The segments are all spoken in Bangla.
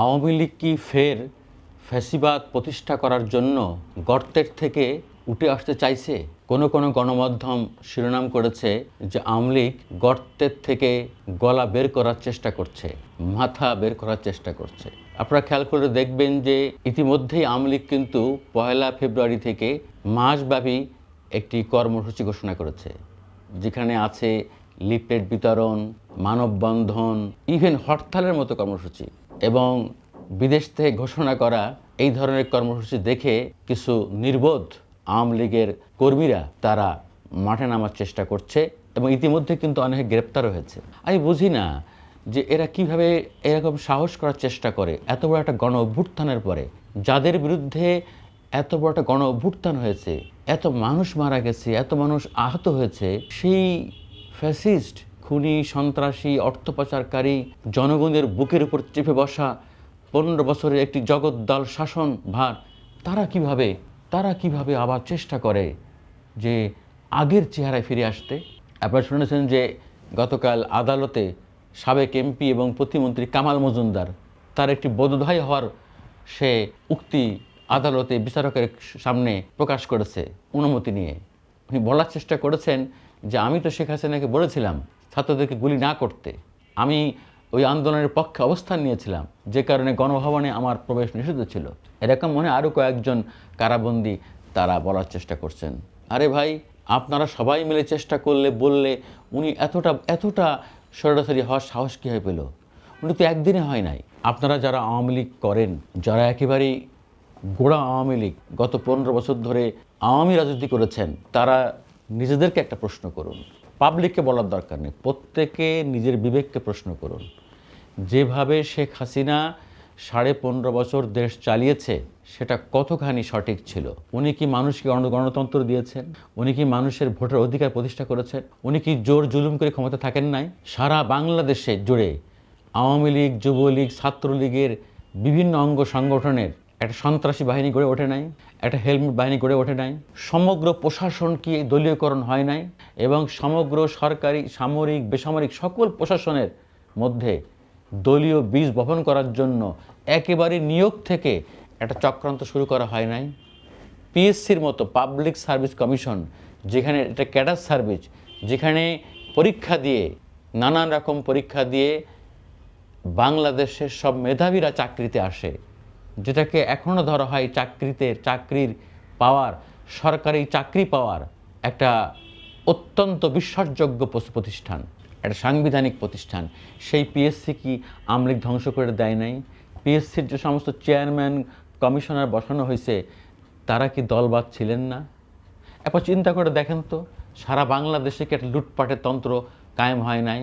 আওয়ামী লীগ কি ফের ফ্যাসিবাদ প্রতিষ্ঠা করার জন্য গর্তের থেকে উঠে আসতে চাইছে? কোনো কোনো গণমাধ্যম শিরোনাম করেছে যে আওয়ামী লীগ গর্তের থেকে গলা বের করার চেষ্টা করছে, মাথা বের করার চেষ্টা করছে। আপনারা খেয়াল করে দেখবেন যে ইতিমধ্যেই আওয়ামী লীগ কিন্তু 1 ফেব্রুয়ারি থেকে মাসব্যাপী একটি কর্মসূচি ঘোষণা করেছে, যেখানে আছে লিফলেট বিতরণ, মানববন্ধন, ইভেন হরতালের মতো কর্মসূচি। এবং বিদেশ থেকে ঘোষণা করা এই ধরনের কর্মসূচি দেখে কিছু নির্বোধ আওয়ামী লীগের কর্মীরা তারা মাঠে নামার চেষ্টা করছে এবং ইতিমধ্যে কিন্তু অনেকে গ্রেপ্তারও হয়েছে। আমি বুঝি না যে এরা কিভাবে এরকম সাহস করার চেষ্টা করে এত বড় একটা গণ অভ্যুত্থানের পরে, যাদের বিরুদ্ধে এত বড় একটা গণ অভ্যুত্থান হয়েছে, এত মানুষ মারা গেছে, এত মানুষ আহত হয়েছে, সেই ফ্যাসিস্ট, খুনি, সন্ত্রাসী, অর্থ পাচারকারী, জনগণের বুকের উপর চেপে বসা 15 বছরের একটি জগদ্দল শাসন ভার তারা কিভাবে আবার চেষ্টা করে যে আগের চেহারায় ফিরে আসতে। আপনারা শুনেছেন যে গতকাল আদালতে সাবেক এমপি এবং প্রতিমন্ত্রী কামাল মজুমদার তার একটি বোধোদয় হওয়ার সে উক্তি আদালতে বিচারকের সামনে প্রকাশ করেছে অনুমতি নিয়ে। উনি বলার চেষ্টা করেছেন যে আমি তো শেখ হাসিনাকে বলেছিলাম ছাত্রদেরকে গুলি না করতে, আমি ওই আন্দোলনের পক্ষে অবস্থান নিয়েছিলাম, যে কারণে গণভবনে আমার প্রবেশ নিষিদ্ধ ছিল। এরকম মনে আরও কয়েকজন কারাবন্দী তারা বলার চেষ্টা করছেন। আরে ভাই, আপনারা সবাই মিলে চেষ্টা করলে বললে উনি এতটা সরাসরি হওয়ার সাহস কীভাবে পেল? উনি তো একদিনে হয় নাই। আপনারা যারা আওয়ামী লীগ করেন, যারা একেবারেই গোড়া আওয়ামী লীগ গত 15 বছর ধরে আওয়ামী রাজনীতি করেছেন, তারা নিজেদেরকে একটা প্রশ্ন করুন। পাবলিককে বলার দরকার নেই, প্রত্যেকে নিজের বিবেককে প্রশ্ন করুন। যেভাবে শেখ হাসিনা 15.5 বছর দেশ চালিয়েছে সেটা কতখানি সঠিক ছিল? উনি কি মানুষকে গণতন্ত্র দিয়েছেন? উনি কি মানুষের ভোটের অধিকার প্রতিষ্ঠা করেছেন? উনি কি জোর জুলুম করে ক্ষমতা থাকেন নাই? সারা বাংলাদেশে জুড়ে আওয়ামী লীগ, যুবলীগ, ছাত্রলীগের বিভিন্ন অঙ্গ সংগঠনের একটা সন্ত্রাসী বাহিনী গড়ে ওঠে নাই, একটা হেলমেট বাহিনী গড়ে ওঠে নাই, সমগ্র প্রশাসন কি দলীয়করণ হয় নাই, এবং সমগ্র সরকারি, সামরিক, বেসামরিক সকল প্রশাসনের মধ্যে দলীয় বীজ বপন করার জন্য একেবারে নিয়োগ থেকে একটা চক্রান্ত শুরু করা হয় নাই? পিএসসির মতো পাবলিক সার্ভিস কমিশন, যেখানে এটা ক্যাডার সার্ভিস, যেখানে পরীক্ষা দিয়ে, নানান রকম পরীক্ষা দিয়ে বাংলাদেশের সব মেধাবীরা চাকরিতে আসে, যেটাকে এখনও ধরা হয় চাকরির পাওয়ার, সরকারি চাকরি পাওয়ার একটা অত্যন্ত বিশ্বাসযোগ্য প্রতিষ্ঠান, একটা সাংবিধানিক প্রতিষ্ঠান। সেই পিএসসি কি আওয়ামী লীগ ধ্বংস করে দেয় নাই? পিএসসির যে সমস্ত চেয়ারম্যান, কমিশনার বসানো হয়েছে, তারা কি দলবাদ ছিলেন না? এরপর চিন্তা করে দেখেন তো, সারা বাংলাদেশে কি একটা লুটপাটের তন্ত্র কায়েম হয় নাই?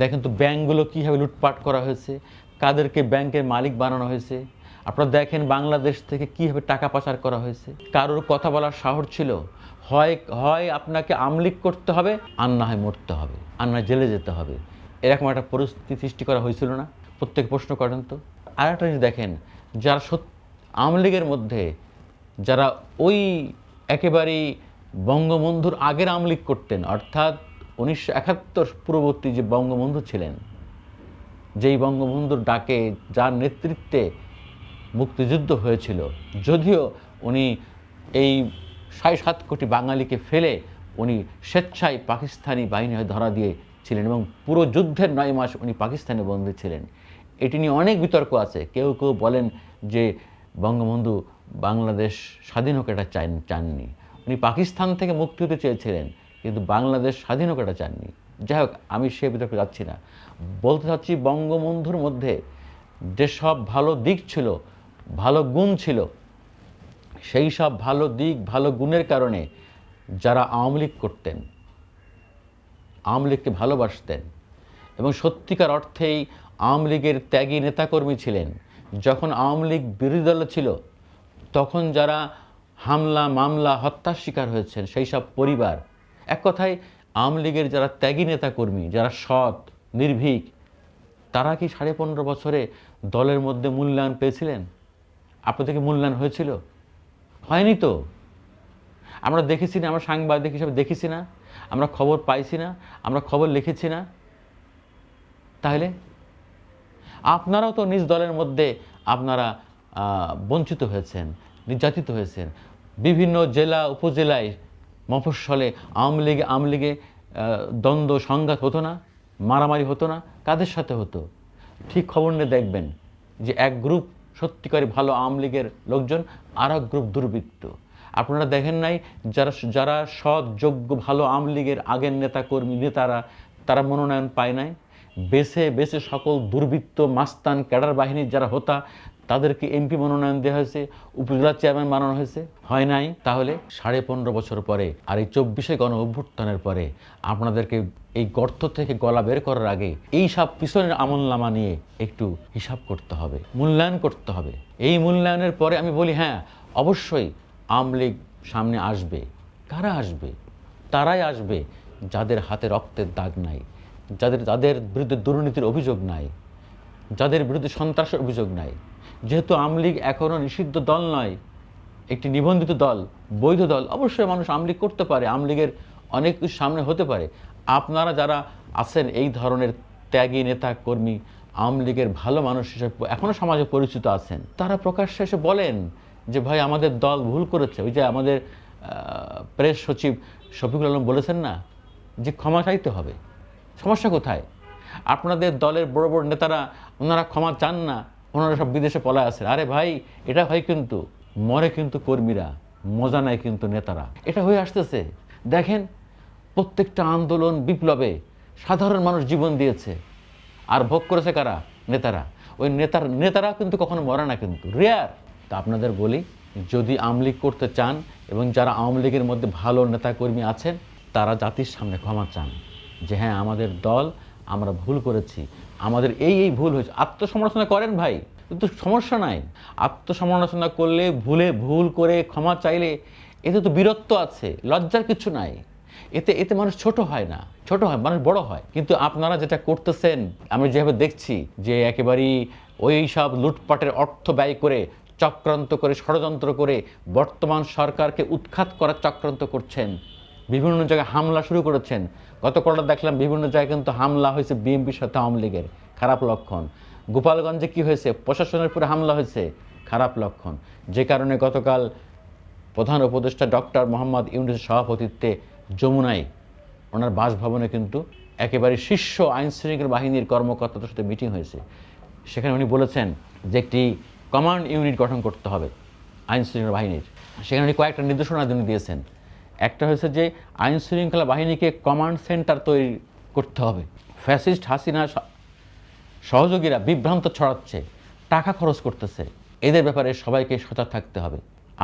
দেখেন তো ব্যাংকগুলো কীভাবে লুটপাট করা হয়েছে, কাদেরকে ব্যাংকের মালিক বানানো হয়েছে। আপনারা দেখেন বাংলাদেশ থেকে কীভাবে টাকা পাচার করা হয়েছে। কারোর কথা বলার সাহস ছিল? হয় আপনাকে আমলিক করতে হবে, আর না হয় মরতে হবে, আর না জেলে যেতে হবে। এরকম একটা পরিস্থিতি সৃষ্টি করা হয়েছিল না? প্রত্যেক প্রশ্ন করেন তো। আর একটা জিনিস দেখেন, যারা আওয়ামী লীগের মধ্যে যারা ওই একেবারেই বঙ্গবন্ধুর আগের আওয়ামী লীগ করতেন, অর্থাৎ 1971 পূর্ববর্তী যে বঙ্গবন্ধু ছিলেন, যেই বঙ্গবন্ধুর ডাকে, যার নেতৃত্বে মুক্তিযুদ্ধ হয়েছিল, যদিও উনি এই 7.5 কোটি বাঙালিকে ফেলে উনি স্বেচ্ছায় পাকিস্তানি বাহিনী হয়ে ধরা দিয়েছিলেন এবং পুরো যুদ্ধের 9 মাস উনি পাকিস্তানে বন্দী ছিলেন। এটি নিয়ে অনেক বিতর্ক আছে। কেউ বলেন যে বঙ্গবন্ধু বাংলাদেশ স্বাধীন হোক এটা চাননি, উনি পাকিস্তান থেকে মুক্তি হতে চেয়েছিলেন, কিন্তু বাংলাদেশ স্বাধীন হোক এটা চাননি। যাই হোক, আমি সে বিতর্কে যাচ্ছি না। বলতে চাচ্ছি, বঙ্গবন্ধুর মধ্যে যেসব ভালো দিক ছিল, ভালো গুণ ছিল, সেই সব ভালো দিক, ভালো গুণের কারণে যারা আওয়ামী লীগ করতেন, আওয়ামী লীগকে ভালোবাসতেন এবং সত্যিকার অর্থেই আওয়ামী লীগের ত্যাগী নেতাকর্মী ছিলেন, যখন আওয়ামী লীগ বিরোধী দলে ছিল, তখন যারা হামলা, মামলা, হত্যার শিকার হয়েছেন, সেই সব পরিবার, এক কথায় আওয়ামী লীগের যারা ত্যাগী নেতাকর্মী, যারা সৎ, নির্ভীক, তারা কি 15.5 বছরে দলের মধ্যে মূল্যায়ন পেয়েছিলেন? আপনাদেরকে মূল্যায়ন হয়েছিল? হয়নি তো। আমরা দেখেছি না, আমরা সাংবাদিক হিসাবে দেখেছি না, আমরা খবর পাইছি না, আমরা খবর লিখেছি না। তাহলে আপনারাও তো নিজ দলের মধ্যে আপনারা বঞ্চিত হয়েছেন, নির্যাতিত হয়েছেন। বিভিন্ন জেলা উপজেলায় মফস্বলে আওয়ামী লীগে দ্বন্দ্ব সংঘাত হতো না, মারামারি হতো না, কাদের সাথে হতো? ঠিক খবর নিয়ে দেখবেন যে এক গ্রুপ সত্যিকারই ভালো আওয়ামী লীগের লোকজন, আর এক গ্রুপ দুর্বৃত্ত। আপনারা দেখেন নাই যারা সৎ যোগ্য ভালো আওয়ামী লীগের আগের নেতারা তারা মনোনয়ন পায় নাই? বেছে বেছে সকল দুর্বৃত্ত মাস্তান ক্যাডার বাহিনীর যারা হতা তাদেরকে এমপি মনোনয়ন দেওয়া হয়েছে, উপজেলা চেয়ারম্যান বানানো হয়েছে, হয় নাই? তাহলে 15.5 বছর পরে আর এই 24শে গণ অভ্যুত্থানের পরে আপনাদেরকে এই গর্ত থেকে গলা বের করার আগে এই সব পিছনের আমলনামা নিয়ে একটু হিসাব করতে হবে, মূল্যায়ন করতে হবে। এই মূল্যায়নের পরে আমি বলি হ্যাঁ, অবশ্যই আওয়ামী লীগ সামনে আসবে। কারা আসবে? তারাই আসবে যাদের হাতে রক্তের দাগ নাই, যাদের বিরুদ্ধে দুর্নীতির অভিযোগ নাই, যাদের বিরুদ্ধে সন্ত্রাসের অভিযোগ নাই। যেহেতু আওয়ামী লীগ এখনও নিষিদ্ধ দল নয়, একটি নিবন্ধিত দল, বৈধ দল, অবশ্যই মানুষ আওয়ামী লীগ করতে পারে, আওয়ামী লীগের অনেক কিছু সামনে হতে পারে। আপনারা যারা আছেন এই ধরনের ত্যাগী নেতা কর্মী, আওয়ামী লীগের ভালো মানুষ হিসেবে এখনও সমাজে পরিচিত আছেন, তারা প্রকাশ্যে এসে বলেন যে ভাই আমাদের দল ভুল করেছে। ওই যে আমাদের প্রেস সচিব শফিকুল আলম বলেছেন না যে ক্ষমা চাইতে হবে। সমস্যা কোথায়? আপনাদের দলের বড় বড় নেতারা ওনারা ক্ষমা চান না, ওনারা সব বিদেশে পলায় আছেন। আরে ভাই, এটা হয় কিন্তু মরে কিন্তু কর্মীরা, মজা নেয় কিন্তু নেতারা। এটা হয়ে আসতেছে। দেখেন, প্রত্যেকটা আন্দোলন বিপ্লবে সাধারণ মানুষ জীবন দিয়েছে, আর ভোগ করেছে কারা? নেতারা। ওই নেতারা কিন্তু কখনো মরে না, কিন্তু রেয়ার। তা আপনাদের বলি, যদি আওয়ামী লীগ করতে চান এবং যারা আওয়ামী লীগের মধ্যে ভালো নেতাকর্মী আছেন তারা জাতির সামনে ক্ষমা চান যে হ্যাঁ আমাদের দল, আমরা ভুল করেছি, আমাদের এই ভুল হয়েছে। আত্মসমালোচনা করেন ভাই, কিন্তু সমস্যা নাই। আত্মসমালোচনা করলে, ভুল করে ক্ষমা চাইলে এতে তো বীরত্ব আছে, লজ্জার কিছু নাই। এতে মানুষ ছোট হয় না, ছোট হয়, মানুষ বড় হয়। কিন্তু আপনারা যেটা করতেছেন, আমি যেভাবে দেখছি যে একেবারেই ওই সব লুটপাটের অর্থ ব্যয় করে, চক্রান্ত করে, ষড়যন্ত্র করে বর্তমান সরকারকে উৎখাত করার চক্রান্ত করছেন। বিভিন্ন জায়গায় হামলা শুরু করেছেন। গত কটা দেখলাম বিভিন্ন জায়গায় কিন্তু হামলা হয়েছে বিএনপির সাথে আওয়ামী লীগের, খারাপ লক্ষণ। গোপালগঞ্জে কি হয়েছে? প্রশাসনের উপরে হামলা হয়েছে, খারাপ লক্ষণ। যে কারণে গতকাল প্রধান উপদেষ্টা ডক্টর মোহাম্মদ ইউনূসের সভাপতিত্বে যমুনায় ওনার বাসভবনে কিন্তু একেবারে শীর্ষ আইনশৃঙ্খলা বাহিনীর কর্মকর্তাদের সাথে মিটিং হয়েছে। সেখানে উনি বলেছেন যে একটি কমান্ড ইউনিট গঠন করতে হবে আইনশৃঙ্খলা বাহিনীর। সেখানে উনি কয়েকটা নির্দেশনা দিয়েছেন। একটা হয়েছে যে আইনশৃঙ্খলা বাহিনীকে কমান্ড সেন্টার তৈরি করতে হবে। ফ্যাসিস্ট হাসিনা সহযোগীরা বিভ্রান্ত ছড়াচ্ছে, টাকা খরচ করতেছে, এদের ব্যাপারে সবাইকে সজাগ থাকতে হবে।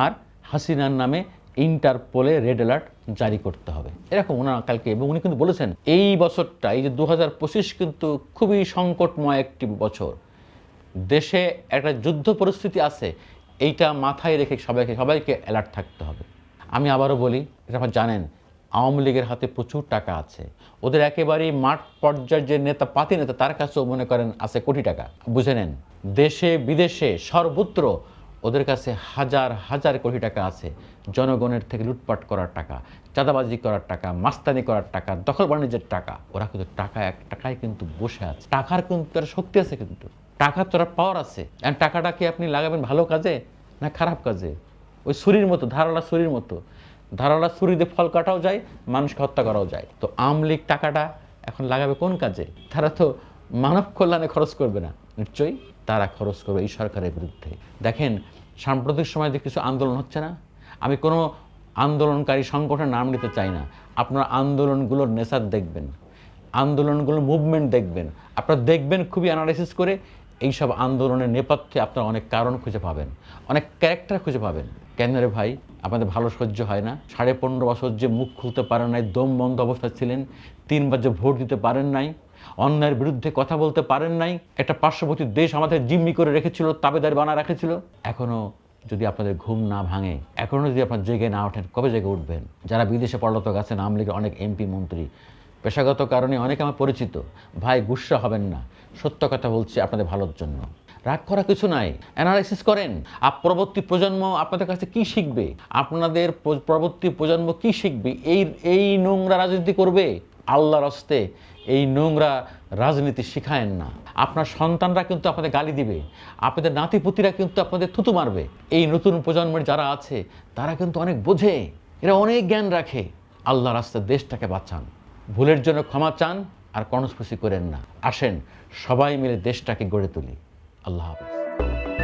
আর হাসিনার নামে ইন্টারপোলে রেড অ্যালার্ট জারি করতে হবে, এরকম ওনারা কালকে। এবং উনি কিন্তু বলেছেন এই বছরটা, এই যে 2025 কিন্তু খুবই সংকটময় একটি বছর, দেশে একটা যুদ্ধ পরিস্থিতি আছে, এইটা মাথায় রেখে সবাইকে অ্যালার্ট থাকতে হবে। আমি আবারও বলি, এটা আপনারা জানেন, আওয়ামী লীগের হাতে প্রচুর টাকা আছে। ওদের একেবারেই মাঠ পর্যায়ের যে নেতা, পাতি নেতা, তার কাছেও মনে করেন আছে কোটি টাকা। বুঝে নেন, দেশে বিদেশে সর্বত্র ওদের কাছে হাজার হাজার কোটি টাকা আছে। জনগণের থেকে লুটপাট করার টাকা, চাঁদাবাজি করার টাকা, মাস্তানি করার টাকা, দখল বাণিজ্যের টাকা। ওরা কিন্তু এক টাকায় কিন্তু বসে আছে। টাকার কিন্তু তার শক্তি আছে, কিন্তু টাকার তোরা পাওয়ার আছে। আর টাকাটাকে আপনি লাগাবেন ভালো কাজে না খারাপ কাজে? ওই ছুরির মতো, ধারালা ছুরির মতো, ধারালা ছুরি দিয়ে ফল কাটাও যায়, মানুষকে হত্যা করাও যায়। তো আওয়ামী লীগ টাকাটা এখন লাগাবে কোন কাজে? তারা তো মানব কল্যাণে খরচ করবে না, নিশ্চয়ই তারা খরচ করবে এই সরকারের বিরুদ্ধে। দেখেন, সাম্প্রতিক সময়ে যে কিছু আন্দোলন হচ্ছে না, আমি কোনো আন্দোলনকারী সংগঠনের নাম নিতে চাই না। আপনার আন্দোলনগুলোর নেচার দেখবেন, আন্দোলনগুলোর মুভমেন্ট দেখবেন, আপনারা দেখবেন খুবই অ্যানালাইসিস করে এইসব আন্দোলনের নেপথ্যে আপনারা অনেক কারণ খুঁজে পাবেন, অনেক ক্যারেক্টার খুঁজে পাবেন। কেন রে ভাই, আপনাদের ভালো সহ্য হয় না? 15.5 বছর যে মুখ খুলতে পারেন নাই, দম বন্ধ অবস্থায় ছিলেন, 3 বার যে ভোট দিতে পারেন নাই, অন্যায়ের বিরুদ্ধে কথা বলতে পারেন নাই, একটা পার্শ্ববর্তী দেশ আমাদের জিম্মি করে রেখেছিল, তাবেদার বানা রেখেছিল। এখনও যদি আপনাদের ঘুম না ভাঙে, এখনও যদি আপনার জেগে না ওঠেন, কবে জেগে উঠবেন? যারা বিদেশে পলাতক আছেন, আওয়ামী লীগের অনেক এমপি মন্ত্রী, পেশাগত কারণে অনেকে আমার পরিচিত, ভাই গুস্সা হবেন না, সত্য কথা বলছি আপনাদের ভালোর জন্য। রাগ করা কিছু নাই, অ্যানালাইসিস করেন। পরবর্তী প্রজন্ম আপনাদের কাছে কি শিখবে? আপনাদের পরবর্তী প্রজন্ম কি শিখবে? এই নোংরা রাজনীতি করবে? আল্লাহর হস্তে এই নোংরা রাজনীতি শিখায়েন না। আপনার সন্তানরা কিন্তু আপনাদের গালি দিবে, আপনাদের নাতিপুতিরা কিন্তু আপনাদের থুতু মারবে। এই নতুন প্রজন্মের যারা আছে তারা কিন্তু অনেক বোঝে, এরা অনেক জ্ঞান রাখে। আল্লাহর রাস্তায় দেশটাকে বাঁচান, ভুলের জন্য ক্ষমা চান আর কনস্পেসি করেন না। আসেন সবাই মিলে দেশটাকে গড়ে তুলি। আল্লাহ হাফেজ।